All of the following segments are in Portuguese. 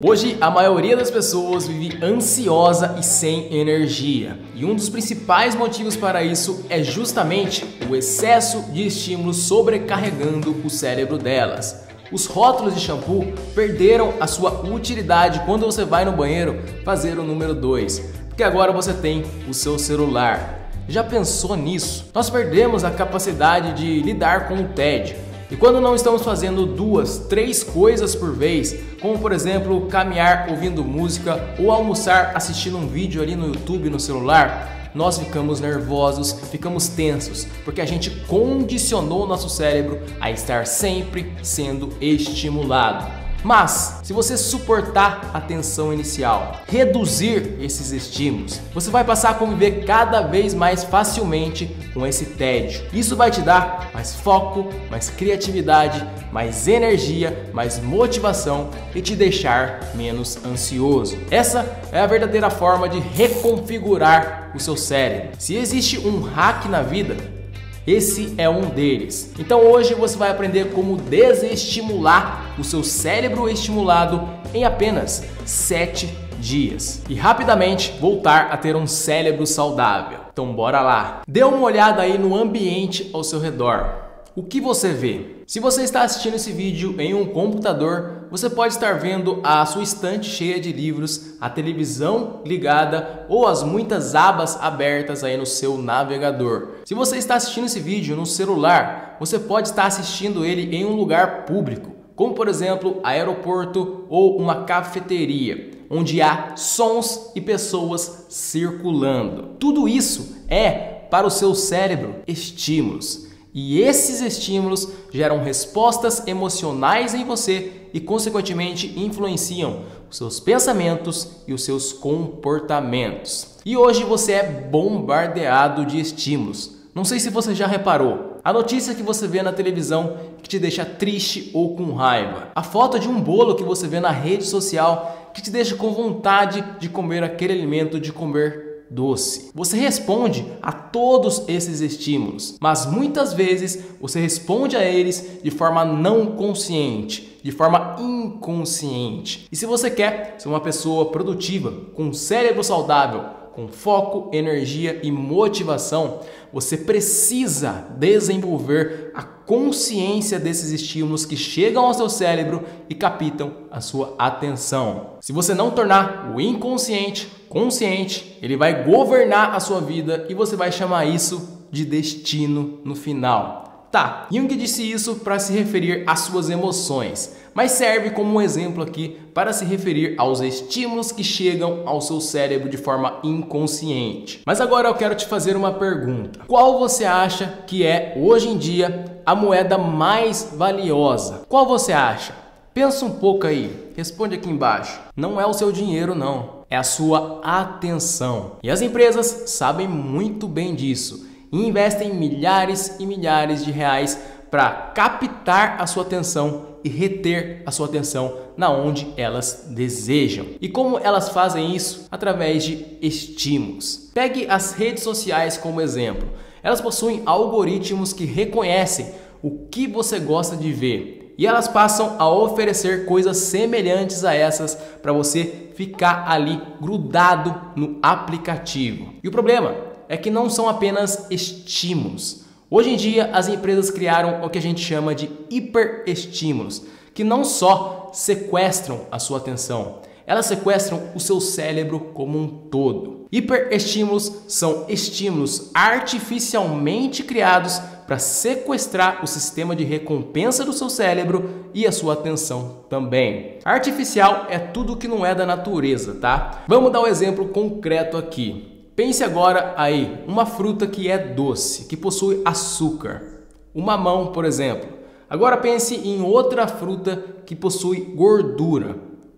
Hoje, a maioria das pessoas vive ansiosa e sem energia. E um dos principais motivos para isso é justamente o excesso de estímulos sobrecarregando o cérebro delas. Os rótulos de shampoo perderam a sua utilidade quando você vai no banheiro fazer o número 2, porque agora você tem o seu celular. Já pensou nisso? Nós perdemos a capacidade de lidar com o tédio. E quando não estamos fazendo 2, 3 coisas por vez, como por exemplo caminhar ouvindo música ou almoçar assistindo um vídeo ali no YouTube no celular, nós ficamos nervosos, ficamos tensos, porque a gente condicionou o nosso cérebro a estar sempre sendo estimulado. Mas, se você suportar a tensão inicial, reduzir esses estímulos, você vai passar a conviver cada vez mais facilmente com esse tédio. Isso vai te dar mais foco, mais criatividade, mais energia, mais motivação e te deixar menos ansioso. Essa é a verdadeira forma de reconfigurar o seu cérebro. Se existe um hack na vida, esse é um deles. Então hoje você vai aprender como desestimular o seu cérebro estimulado em apenas 7 dias e rapidamente voltar a ter um cérebro saudável. Então bora lá! Dê uma olhada aí no ambiente ao seu redor. O que você vê? Se você está assistindo esse vídeo em um computador, você pode estar vendo a sua estante cheia de livros, a televisão ligada ou as muitas abas abertas aí no seu navegador. Se você está assistindo esse vídeo no celular, você pode estar assistindo ele em um lugar público, como por exemplo aeroporto ou uma cafeteria, onde há sons e pessoas circulando. Tudo isso é para o seu cérebro estímulos. E esses estímulos geram respostas emocionais em você e, consequentemente, influenciam os seus pensamentos e os seus comportamentos. E hoje você é bombardeado de estímulos. Não sei se você já reparou. A notícia que você vê na televisão que te deixa triste ou com raiva. A foto de um bolo que você vê na rede social que te deixa com vontade de comer aquele alimento, de comer doce. Você responde a todos esses estímulos, mas muitas vezes você responde a eles de forma não consciente, de forma inconsciente. E se você quer ser uma pessoa produtiva, com um cérebro saudável, com foco, energia e motivação, você precisa desenvolver a consciência desses estímulos que chegam ao seu cérebro e captam a sua atenção. Se você não tornar o inconsciente consciente, ele vai governar a sua vida e você vai chamar isso de destino no final. Tá, Jung disse isso para se referir às suas emoções, mas serve como um exemplo aqui para se referir aos estímulos que chegam ao seu cérebro de forma inconsciente. Mas agora eu quero te fazer uma pergunta. Qual você acha que é, hoje em dia, a moeda mais valiosa? Qual você acha? Pensa um pouco aí, responde aqui embaixo. Não é o seu dinheiro não, é a sua atenção. E as empresas sabem muito bem disso e investem milhares e milhares de reais para captar a sua atenção e reter a sua atenção na onde elas desejam. E como elas fazem isso? Através de estímulos. Pegue as redes sociais como exemplo. Elas possuem algoritmos que reconhecem o que você gosta de ver e elas passam a oferecer coisas semelhantes a essas para você ficar ali grudado no aplicativo. E o problema é que não são apenas estímulos. Hoje em dia, as empresas criaram o que a gente chama de hiperestímulos, que não só sequestram a sua atenção, elas sequestram o seu cérebro como um todo. Hiperestímulos são estímulos artificialmente criados para sequestrar o sistema de recompensa do seu cérebro e a sua atenção também. Artificial é tudo que não é da natureza, tá? Vamos dar um exemplo concreto aqui. Pense agora aí, uma fruta que é doce, que possui açúcar. O mamão, por exemplo. Agora pense em outra fruta que possui gordura.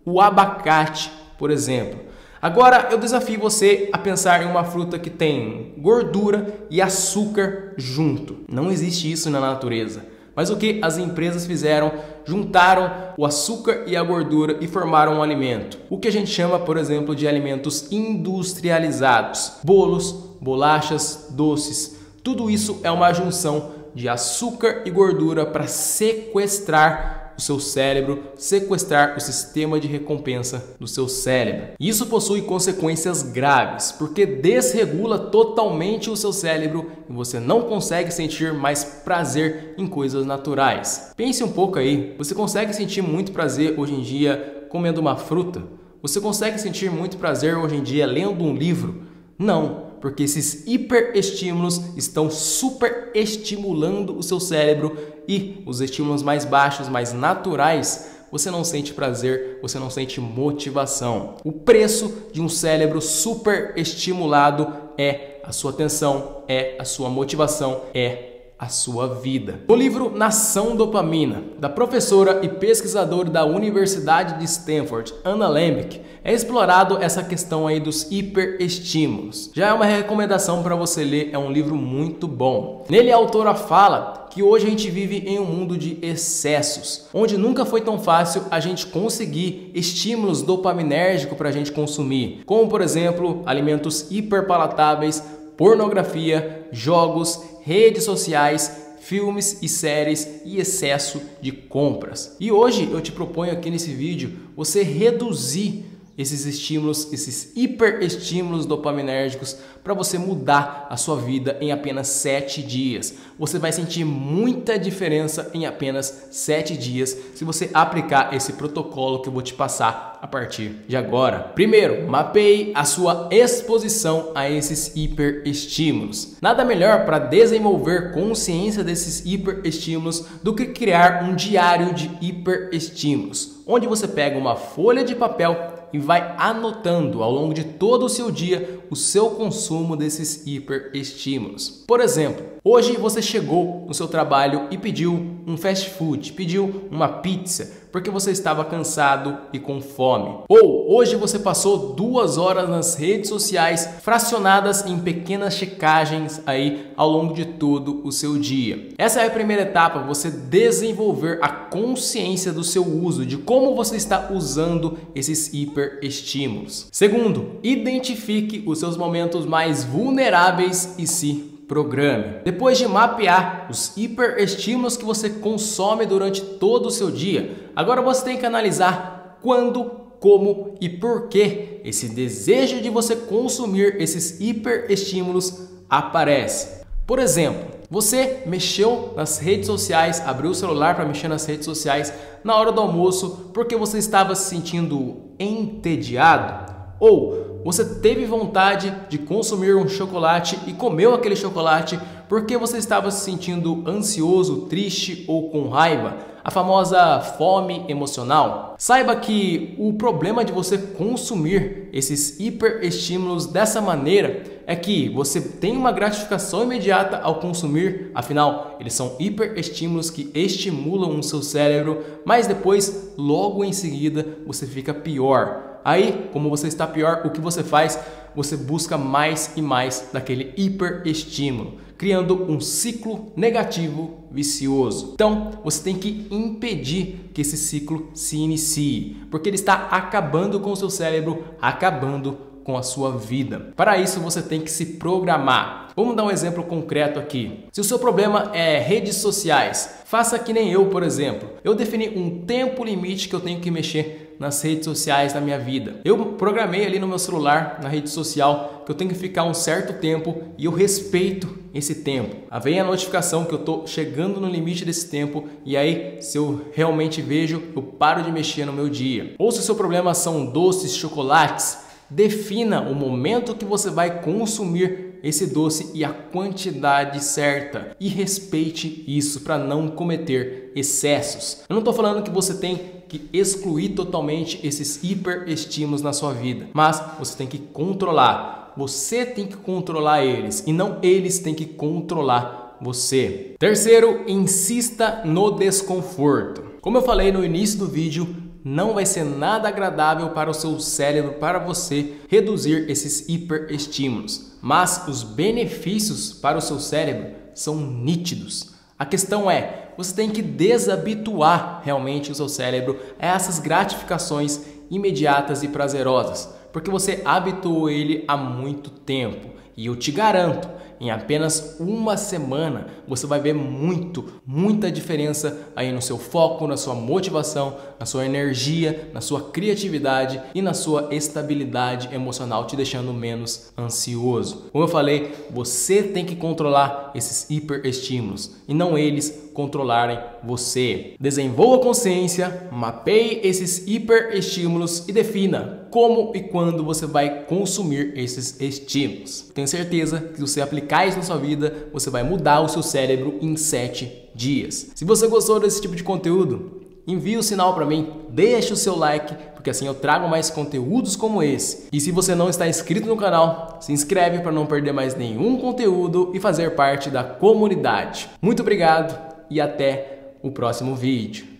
O abacate, por exemplo. Agora eu desafio você a pensar em uma fruta que tem gordura e açúcar junto. Não existe isso na natureza. Mas o que as empresas fizeram? Juntaram o açúcar e a gordura e formaram um alimento. O que a gente chama, por exemplo, de alimentos industrializados. Bolos, bolachas, doces. Tudo isso é uma junção de açúcar e gordura para sequestrar o seu cérebro, sequestrar o sistema de recompensa do seu cérebro. Isso possui consequências graves, porque desregula totalmente o seu cérebro e você não consegue sentir mais prazer em coisas naturais. Pense um pouco aí, você consegue sentir muito prazer hoje em dia comendo uma fruta? Você consegue sentir muito prazer hoje em dia lendo um livro? Não, porque esses hiperestímulos estão super estimulando o seu cérebro e os estímulos mais baixos, mais naturais, você não sente prazer, você não sente motivação. O preço de um cérebro super estimulado é a sua atenção, é a sua motivação, é a sua vida. No livro Nação Dopamina, da professora e pesquisadora da Universidade de Stanford, Anna Lembke, é explorado essa questão aí dos hiperestímulos. Já é uma recomendação para você ler, é um livro muito bom. Nele a autora fala que hoje a gente vive em um mundo de excessos, onde nunca foi tão fácil a gente conseguir estímulos dopaminérgicos para a gente consumir, como por exemplo alimentos hiperpalatáveis, pornografia, jogos, redes sociais, filmes e séries e excesso de compras. E hoje eu te proponho aqui nesse vídeo você reduzir esses estímulos, esses hiperestímulos dopaminérgicos para você mudar a sua vida em apenas 7 dias. Você vai sentir muita diferença em apenas 7 dias se você aplicar esse protocolo que eu vou te passar a partir de agora. Primeiro, mapeie a sua exposição a esses hiperestímulos. Nada melhor para desenvolver consciência desses hiperestímulos do que criar um diário de hiperestímulos, onde você pega uma folha de papel e vai anotando ao longo de todo o seu dia o seu consumo desses hiperestímulos. Por exemplo, hoje você chegou no seu trabalho e pediu um fast food, pediu uma pizza, porque você estava cansado e com fome. Ou hoje você passou 2 horas nas redes sociais, fracionadas em pequenas checagens aí ao longo de todo o seu dia. Essa é a primeira etapa, você desenvolver a consciência do seu uso, de como você está usando esses hiperestímulos. Segundo, identifique os seus momentos mais vulneráveis e se programe. Depois de mapear os hiperestímulos que você consome durante todo o seu dia, agora você tem que analisar quando, como e por que esse desejo de você consumir esses hiperestímulos aparece. Por exemplo, você mexeu nas redes sociais, abriu o celular para mexer nas redes sociais na hora do almoço porque você estava se sentindo entediado? Ou você teve vontade de consumir um chocolate e comeu aquele chocolate porque você estava se sentindo ansioso, triste ou com raiva? A famosa fome emocional. Saiba que o problema de você consumir esses hiperestímulos dessa maneira é que você tem uma gratificação imediata ao consumir, afinal, eles são hiperestímulos que estimulam o seu cérebro, mas depois, logo em seguida, você fica pior. Aí, como você está pior, o que você faz? Você busca mais e mais daquele hiperestímulo, criando um ciclo negativo vicioso. Então, você tem que impedir que esse ciclo se inicie, porque ele está acabando com o seu cérebro, acabando com a sua vida. Para isso, você tem que se programar. Vamos dar um exemplo concreto aqui. Se o seu problema é redes sociais, faça que nem eu, por exemplo. Eu defini um tempo limite que eu tenho que mexer nas redes sociais da minha vida. Eu programei ali no meu celular, na rede social, que eu tenho que ficar um certo tempo e eu respeito esse tempo. Aí vem a notificação que eu estou chegando no limite desse tempo e aí, se eu realmente vejo, eu paro de mexer no meu dia. Ou se o seu problema são doces, chocolates, defina o momento que você vai consumir esse doce e a quantidade certa e respeite isso para não cometer excessos. Eu não estou falando que você tem que excluir totalmente esses hiperestímulos na sua vida, mas você tem que controlar. Você tem que controlar eles e não eles têm que controlar você. Terceiro, insista no desconforto. Como eu falei no início do vídeo, não vai ser nada agradável para o seu cérebro, para você reduzir esses hiperestímulos, mas os benefícios para o seu cérebro são nítidos. A questão é, você tem que desabituar realmente o seu cérebro a essas gratificações imediatas e prazerosas, porque você habituou ele há muito tempo. E eu te garanto em apenas uma semana, você vai ver muita diferença aí no seu foco, na sua motivação, na sua energia, na sua criatividade e na sua estabilidade emocional, te deixando menos ansioso. Como eu falei, você tem que controlar esses hiperestímulos e não eles controlarem você. Desenvolva consciência, mapeie esses hiperestímulos e defina como e quando você vai consumir esses estímulos. Tenho certeza que se você aplicar isso na sua vida, você vai mudar o seu cérebro em 7 dias. Se você gostou desse tipo de conteúdo, envie o sinal para mim, deixe o seu like, porque assim eu trago mais conteúdos como esse. E se você não está inscrito no canal, se inscreve para não perder mais nenhum conteúdo e fazer parte da comunidade. Muito obrigado e até o próximo vídeo.